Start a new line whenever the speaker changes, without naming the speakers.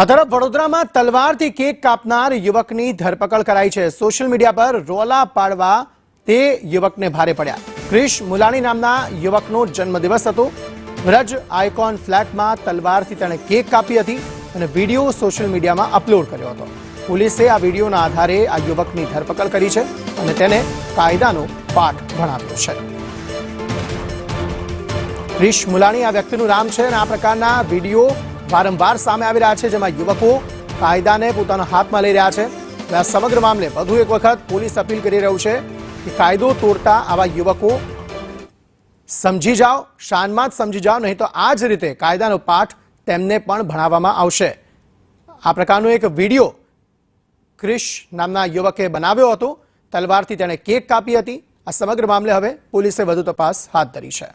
આ તરફ વડોદરામાં તલવારથી કેક કાપનાર યુવકની ધરપકડ કરાઈ છે। સોશિયલ મીડિયા પર રોલા પાડવા તે યુવકને ભારે પડ્યા। ક્રિશ મુલાણી નામના યુવકનો જન્મદિવસ હતો। વ્રજ આઇકોન ફ્લેટમાં તલવારથી તેણે કેક કાપી હતી અને વિડીયો સોશિયલ મીડિયામાં અપલોડ કર્યો હતો। પોલીસે આ વિડીયોના આધારે આ યુવકની ધરપકડ કરી છે અને તેને કાયદાનો પાઠ ભણાવ્યો છે। ક્રિશ મુલાણી આ વ્યક્તિનું નામ છે અને આ પ્રકારના વિડીયો વારંવાર સામે આવી રહ્યા છે, જેમાં યુવકો કાયદાને પોતાના હાથમાં લઈ રહ્યા છે। આ સમગ્ર મામલે વધુ એક વખત પોલીસ અપીલ કરી રહ્યું છે કે કાયદો તોડતા આવા યુવકો સમજી જાઓ, શાનમાં જ સમજી જાઓ, નહીં તો આ જ રીતે કાયદાનો પાઠ તેમને પણ ભણાવવામાં આવશે। આ પ્રકારનો એક વિડીયો ક્રિશ નામના યુવકે બનાવ્યો હતો। તલવારથી તેણે કેક કાપી હતી। આ સમગ્ર મામલે હવે પોલીસે વધુ તપાસ હાથ ધરી છે।